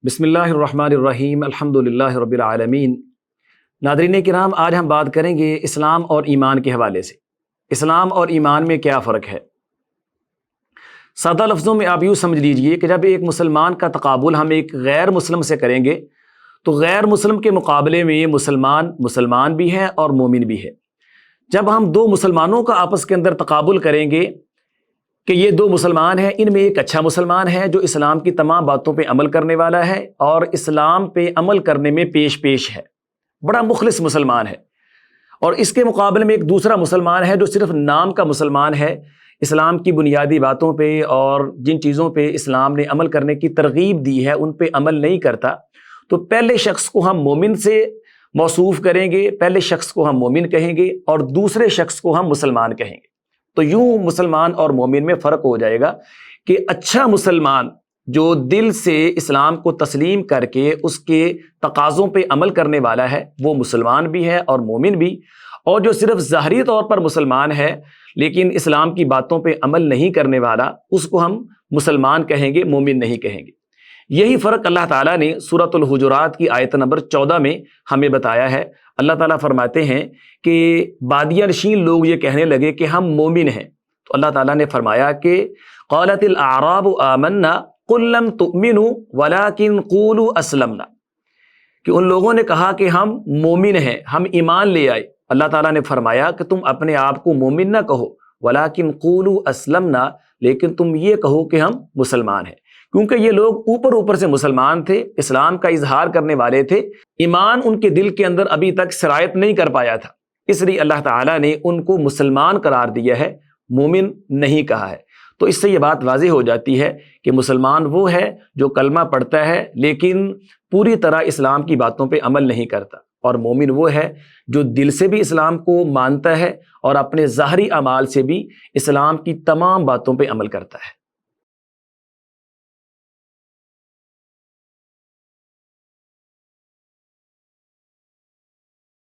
بسم اللہ الرحمن الرحیم الحمدللہ رب العالمین۔ ناظرین کرام، آج ہم بات کریں گے اسلام اور ایمان کے حوالے سے۔ اسلام اور ایمان میں کیا فرق ہے؟ سادہ لفظوں میں آپ یوں سمجھ لیجئے کہ جب ایک مسلمان کا تقابل ہم ایک غیر مسلم سے کریں گے تو غیر مسلم کے مقابلے میں یہ مسلمان بھی ہے اور مومن بھی ہے۔ جب ہم دو مسلمانوں کا آپس کے اندر تقابل کریں گے کہ یہ دو مسلمان ہیں، ان میں ایک اچھا مسلمان ہے جو اسلام کی تمام باتوں پہ عمل کرنے والا ہے اور اسلام پہ عمل کرنے میں پیش ہے، بڑا مخلص مسلمان ہے، اور اس کے مقابلے میں ایک دوسرا مسلمان ہے جو صرف نام کا مسلمان ہے، اسلام کی بنیادی باتوں پہ اور جن چیزوں پہ اسلام نے عمل کرنے کی ترغیب دی ہے ان پہ عمل نہیں کرتا۔ تو پہلے شخص کو ہم مومن سے موصوف کریں گے، پہلے شخص کو ہم مومن کہیں گے اور دوسرے شخص کو ہم مسلمان کہیں گے۔ تو یوں مسلمان اور مومن میں فرق ہو جائے گا کہ اچھا مسلمان جو دل سے اسلام کو تسلیم کر کے اس کے تقاضوں پہ عمل کرنے والا ہے وہ مسلمان بھی ہے اور مومن بھی، اور جو صرف ظاہری طور پر مسلمان ہے لیکن اسلام کی باتوں پہ عمل نہیں کرنے والا اس کو ہم مسلمان کہیں گے، مومن نہیں کہیں گے۔ یہی فرق اللہ تعالیٰ نے سورۃ الحجرات کی آیت نمبر 14 میں ہمیں بتایا ہے۔ اللہ تعالیٰ فرماتے ہیں کہ بادیہ نشین لوگ یہ کہنے لگے کہ ہم مومن ہیں، تو اللہ تعالیٰ نے فرمایا کہ قالت الاعراب آمنا قل لم تؤمنوا ولکن قولوا اسلمنا، کہ ان لوگوں نے کہا کہ ہم مومن ہیں، ہم ایمان لے آئے۔ اللہ تعالیٰ نے فرمایا کہ تم اپنے آپ کو مومن نہ کہو، ولکن قولوا اسلمنا، لیکن تم یہ کہو کہ ہم مسلمان ہیں، کیونکہ یہ لوگ اوپر سے مسلمان تھے، اسلام کا اظہار کرنے والے تھے، ایمان ان کے دل کے اندر ابھی تک سرایت نہیں کر پایا تھا، اس لیے اللہ تعالیٰ نے ان کو مسلمان قرار دیا ہے، مومن نہیں کہا ہے۔ تو اس سے یہ بات واضح ہو جاتی ہے کہ مسلمان وہ ہے جو کلمہ پڑھتا ہے لیکن پوری طرح اسلام کی باتوں پہ عمل نہیں کرتا، اور مومن وہ ہے جو دل سے بھی اسلام کو مانتا ہے اور اپنے ظاہری اعمال سے بھی اسلام کی تمام باتوں پہ عمل کرتا ہے۔